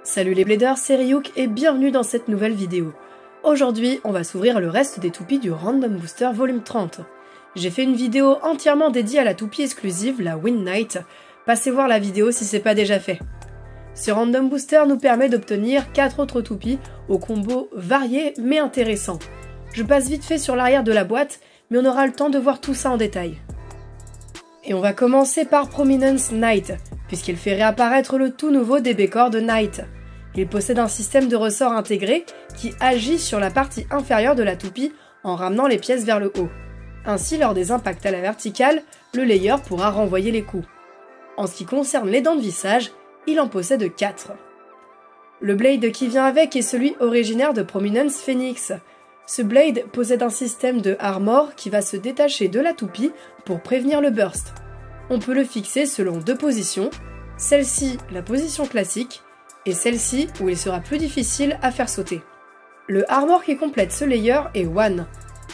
Salut les bladers, c'est Ryuk et bienvenue dans cette nouvelle vidéo. Aujourd'hui, on va s'ouvrir le reste des toupies du Random Booster volume 30. J'ai fait une vidéo entièrement dédiée à la toupie exclusive, la Wind Knight. Passez voir la vidéo si c'est pas déjà fait. Ce Random Booster nous permet d'obtenir 4 autres toupies au combo varié mais intéressant. Je passe vite fait sur l'arrière de la boîte, mais on aura le temps de voir tout ça en détail. Et on va commencer par Prominence Knight, puisqu'il fait réapparaître le tout nouveau DB Core de Knight. Il possède un système de ressort intégré qui agit sur la partie inférieure de la toupie en ramenant les pièces vers le haut. Ainsi, lors des impacts à la verticale, le layer pourra renvoyer les coups. En ce qui concerne les dents de vissage, il en possède 4. Le blade qui vient avec est celui originaire de Prominence Phoenix. Ce blade possède un système de armor qui va se détacher de la toupie pour prévenir le burst. On peut le fixer selon 2 positions, celle-ci la position classique, et celle-ci où il sera plus difficile à faire sauter. Le armor qui complète ce layer est One,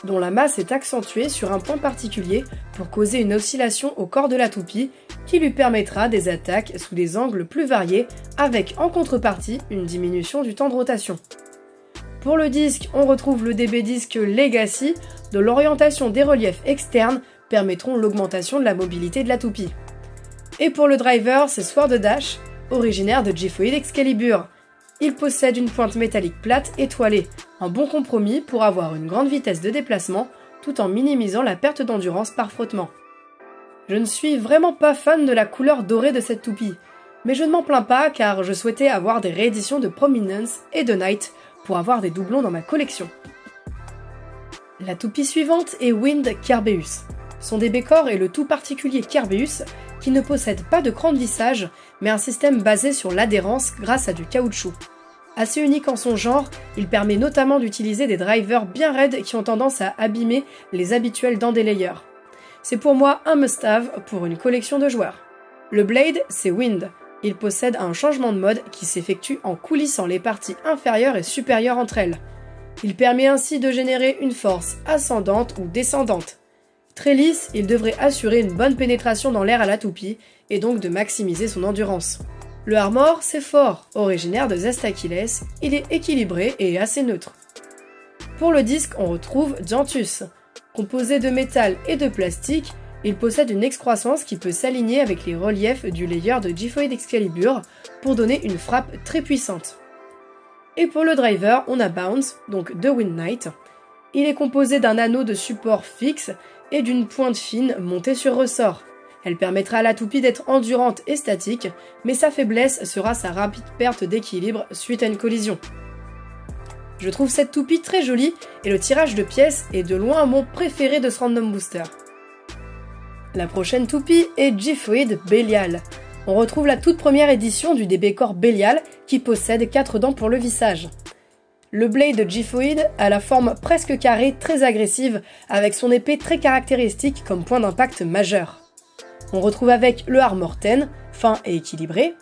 dont la masse est accentuée sur un point particulier pour causer une oscillation au corps de la toupie qui lui permettra des attaques sous des angles plus variés avec en contrepartie une diminution du temps de rotation. Pour le disque, on retrouve le DB Disc Legacy, dont l'orientation des reliefs externes permettront l'augmentation de la mobilité de la toupie. Et pour le driver, c'est Sword Dash, originaire de Gifoid Excalibur. Il possède une pointe métallique plate étoilée, un bon compromis pour avoir une grande vitesse de déplacement tout en minimisant la perte d'endurance par frottement. Je ne suis vraiment pas fan de la couleur dorée de cette toupie, mais je ne m'en plains pas car je souhaitais avoir des rééditions de Prominence et de Knight pour avoir des doublons dans ma collection. La toupie suivante est Wind Kerbeus. Son DB Core est le tout particulier Kerbeus qui ne possède pas de cran de vissage mais un système basé sur l'adhérence grâce à du caoutchouc. Assez unique en son genre, il permet notamment d'utiliser des drivers bien raides qui ont tendance à abîmer les habituels dents des layers. C'est pour moi un must-have pour une collection de joueurs. Le blade, c'est Wind. Il possède un changement de mode qui s'effectue en coulissant les parties inférieures et supérieures entre elles. Il permet ainsi de générer une force ascendante ou descendante. Très lisse, il devrait assurer une bonne pénétration dans l'air à la toupie et donc de maximiser son endurance. Le armor, c'est fort, originaire de Zest Achilles, il est équilibré et assez neutre. Pour le disque, on retrouve Dianthus. Composé de métal et de plastique, il possède une excroissance qui peut s'aligner avec les reliefs du layer de Gifoid Excalibur pour donner une frappe très puissante. Et pour le driver, on a Bounce, donc de Wind Knight. Il est composé d'un anneau de support fixe et d'une pointe fine montée sur ressort. Elle permettra à la toupie d'être endurante et statique, mais sa faiblesse sera sa rapide perte d'équilibre suite à une collision. Je trouve cette toupie très jolie et le tirage de pièces est de loin mon préféré de ce Random Booster. La prochaine toupie est Gifoid Belial. On retrouve la toute première édition du DB Core Belial qui possède 4 dents pour le vissage. Le blade de Gifoid a la forme presque carrée très agressive avec son épée très caractéristique comme point d'impact majeur. On retrouve avec le armor 10, fin et équilibré.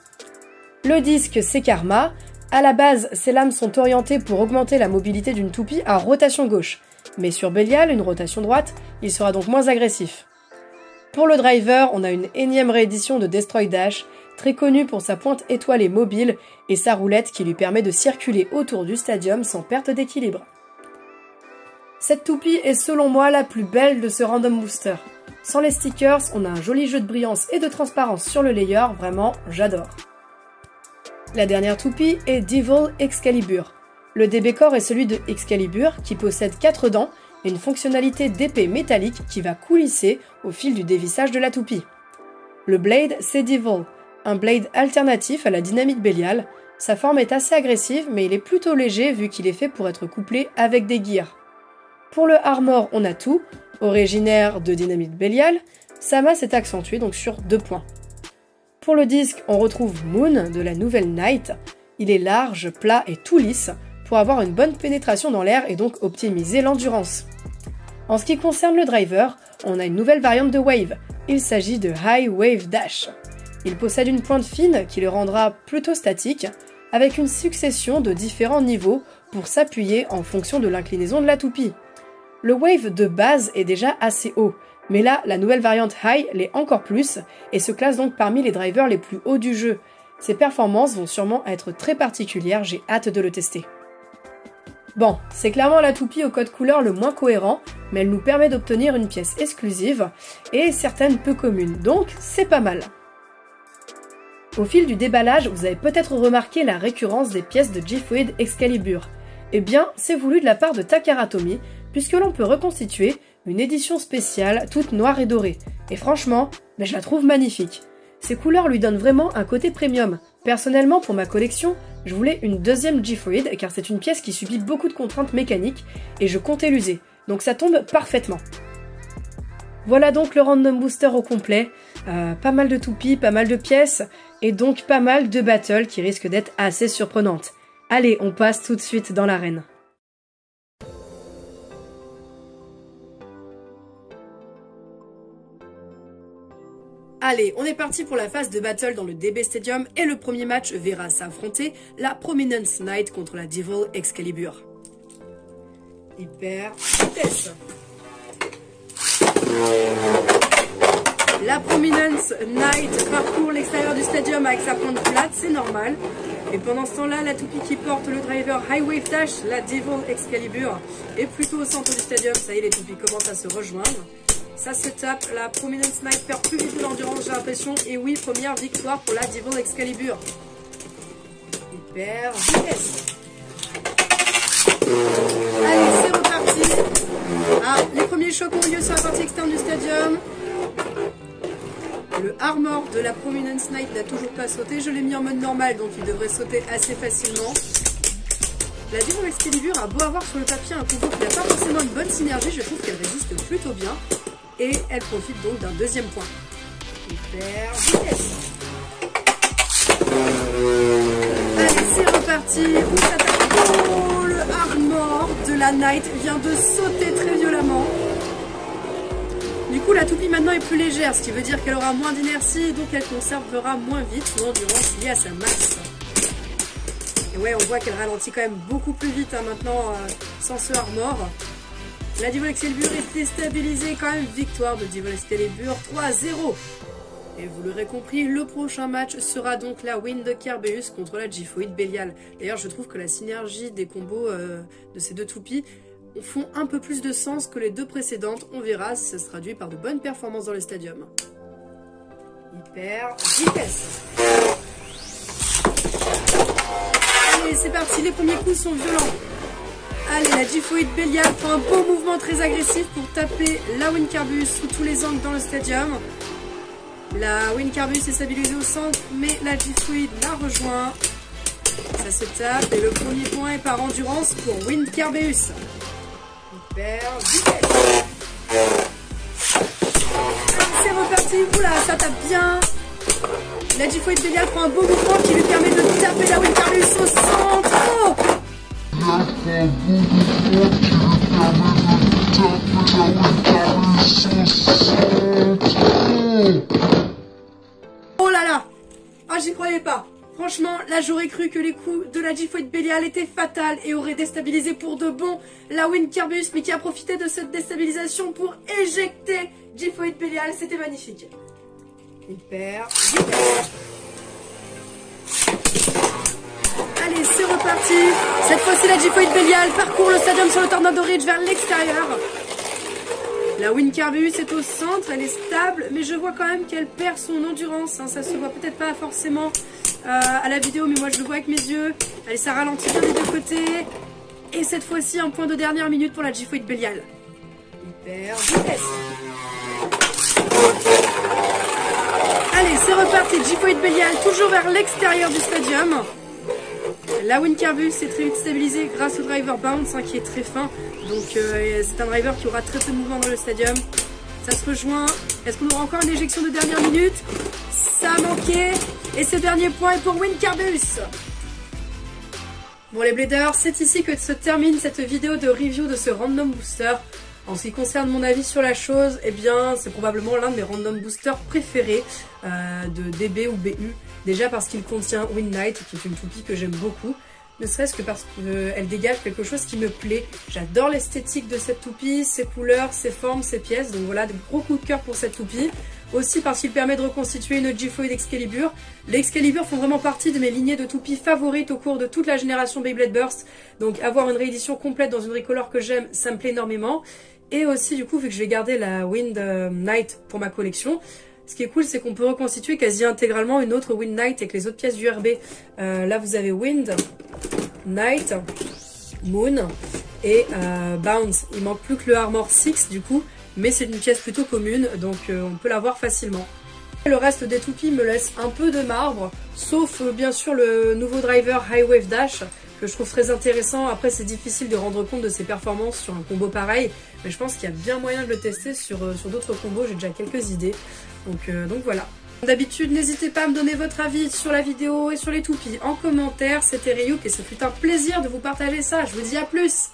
Le disque c'est Karma. À la base, ces lames sont orientées pour augmenter la mobilité d'une toupie à rotation gauche, mais sur Belial, une rotation droite, il sera donc moins agressif. Pour le driver, on a une énième réédition de Destroy Dash, très connue pour sa pointe étoilée mobile et sa roulette qui lui permet de circuler autour du stadium sans perte d'équilibre. Cette toupie est selon moi la plus belle de ce Random Booster. Sans les stickers, on a un joli jeu de brillance et de transparence sur le layer, vraiment j'adore. La dernière toupie est Devil Excalibur. Le DB Core est celui de Excalibur qui possède 4 dents et une fonctionnalité d'épée métallique qui va coulisser au fil du dévissage de la toupie. Le blade, c'est Devil, un blade alternatif à la dynamite Belial. Sa forme est assez agressive mais il est plutôt léger vu qu'il est fait pour être couplé avec des gears. Pour le armor, on a tout, originaire de dynamite Belial, sa masse est accentuée donc sur 2 points. Pour le disque, on retrouve Moon de la nouvelle Knight. Il est large, plat et tout lisse pour avoir une bonne pénétration dans l'air et donc optimiser l'endurance. En ce qui concerne le driver, on a une nouvelle variante de Wave. Il s'agit de High Wave Dash. Il possède une pointe fine qui le rendra plutôt statique, avec une succession de différents niveaux pour s'appuyer en fonction de l'inclinaison de la toupie. Le Wave de base est déjà assez haut, mais là, la nouvelle variante High l'est encore plus et se classe donc parmi les drivers les plus hauts du jeu. Ses performances vont sûrement être très particulières, j'ai hâte de le tester. Bon, c'est clairement la toupie au code couleur le moins cohérent, mais elle nous permet d'obtenir une pièce exclusive et certaines peu communes, donc c'est pas mal. Au fil du déballage, vous avez peut-être remarqué la récurrence des pièces de Gifoid Excalibur. Eh bien, c'est voulu de la part de Takara Tomy, puisque l'on peut reconstituer une édition spéciale toute noire et dorée. Et franchement, je la trouve magnifique. Ces couleurs lui donnent vraiment un côté premium. Personnellement, pour ma collection, je voulais une deuxième Gifoid, car c'est une pièce qui subit beaucoup de contraintes mécaniques, et je comptais l'user, donc ça tombe parfaitement. Voilà donc le Random Booster au complet, pas mal de toupies, pas mal de pièces, et donc pas mal de battles qui risquent d'être assez surprenantes. Allez, on passe tout de suite dans l'arène. Allez, on est parti pour la phase de battle dans le DB Stadium et le premier match verra s'affronter la Prominence Knight contre la Devil Excalibur. Hyper vitesse. La Prominence Knight parcourt l'extérieur du stadium avec sa pointe plate, c'est normal. Et pendant ce temps-là, la toupie qui porte le driver High Wave Dash, la Devil Excalibur, est plutôt au centre du stadium. Ça y est, les toupies commencent à se rejoindre. Ça se tape, la Prominence Knight perd plus vite de l'endurance, j'ai l'impression. Et oui, première victoire pour la Devil Excalibur. Hyper vitesse. Allez, c'est reparti. Ah, les premiers chocs ont lieu sur la partie externe du stadium. Le armor de la Prominence Knight n'a toujours pas sauté. Je l'ai mis en mode normal, donc il devrait sauter assez facilement. La Devil Excalibur a beau avoir sur le papier un combo qui n'a pas forcément une bonne synergie, je trouve qu'elle résiste plutôt bien. Et elle profite donc d'un deuxième point. Hyper vitesse. Allez, c'est reparti. On s'attaque. Oh, le armor de la Knight vient de sauter très violemment. Du coup, la toupie maintenant est plus légère, ce qui veut dire qu'elle aura moins d'inertie et donc elle conservera moins vite son endurance liée à sa masse. Et ouais, on voit qu'elle ralentit quand même beaucoup plus vite maintenant sans ce armor. La Devil Excalibur est déstabilisée, quand même victoire de Devil Excalibur 3-0. Et vous l'aurez compris, le prochain match sera donc la win de Kerbeus contre la Gifoid Belial. D'ailleurs, je trouve que la synergie des combos de ces deux toupies font un peu plus de sens que les deux précédentes. On verra si ça se traduit par de bonnes performances dans le stadium. Hyper vitesse. Allez, c'est parti, les premiers coups sont violents. Allez, la Gifoid Belial prend un beau mouvement très agressif pour taper la Winkerbeus sous tous les angles dans le stadium. La Winkerbeus est stabilisée au centre, mais la Gifoid la rejoint. Ça se tape et le premier point est par endurance pour Winkerbeus. Hyper vitesse. C'est reparti, oula, ça tape bien. La Gifoid Belial prend un beau mouvement qui lui permet de taper la Winkerbeus au centre. Oh, oh là là. Ah, j'y croyais pas. Franchement, là j'aurais cru que les coups de la Gifoid Belial étaient fatals et auraient déstabilisé pour de bon la Winkerbeus, mais qui a profité de cette déstabilisation pour éjecter Gifoid Belial. C'était magnifique. Hyper vitesse. Allez, c'est reparti. Cette fois-ci, la Gifoid Belial parcourt le stadium sur le Tornado Ridge vers l'extérieur. La Winkerbeus est au centre, elle est stable, mais je vois quand même qu'elle perd son endurance. Hein. Ça se voit peut-être pas forcément à la vidéo, mais moi je le vois avec mes yeux. Allez, ça ralentit bien des deux côtés. Et cette fois-ci, un point de dernière minute pour la Gifoid Belial. Hyper vitesse. Allez, c'est reparti. Gifoid Belial toujours vers l'extérieur du stadium. La Winkerbeus est très vite stabilisée grâce au driver bounce qui est très fin. Donc c'est un driver qui aura très peu de mouvement dans le stadium. Ça se rejoint. Est-ce qu'on aura encore une éjection de dernière minute? Ça a manqué. Et ce dernier point est pour Winkerbeus. Bon les bladers, c'est ici que se termine cette vidéo de review de ce Random Booster. En ce qui concerne mon avis sur la chose, eh bien c'est probablement l'un de mes Random Boosters préférés de DB ou BU. Déjà parce qu'il contient Wind Knight, qui est une toupie que j'aime beaucoup. Ne serait-ce que parce qu'elle dégage quelque chose qui me plaît. J'adore l'esthétique de cette toupie, ses couleurs, ses formes, ses pièces. Donc voilà, de gros coups de cœur pour cette toupie. Aussi parce qu'il permet de reconstituer une G-Foid Excalibur. Les Excalibur font vraiment partie de mes lignées de toupies favorites au cours de toute la génération Beyblade Burst. Donc avoir une réédition complète dans une recolor que j'aime, ça me plaît énormément. Et aussi du coup, vu que je vais garder la Wind Knight pour ma collection, ce qui est cool, c'est qu'on peut reconstituer quasi intégralement une autre Wind Knight avec les autres pièces du RB. Là, vous avez Wind, Knight, Moon et Bounce. Il manque plus que le Armor 6 du coup, mais c'est une pièce plutôt commune, donc on peut l'avoir facilement. Le reste des toupies me laisse un peu de marbre, sauf bien sûr le nouveau driver High Wave Dash, que je trouve très intéressant. Après, c'est difficile de rendre compte de ses performances sur un combo pareil, mais je pense qu'il y a bien moyen de le tester sur d'autres combos, j'ai déjà quelques idées. Donc voilà. Comme d'habitude, n'hésitez pas à me donner votre avis sur la vidéo et sur les toupies en commentaire. C'était Ryuk et ce fut un plaisir de vous partager ça. Je vous dis à plus!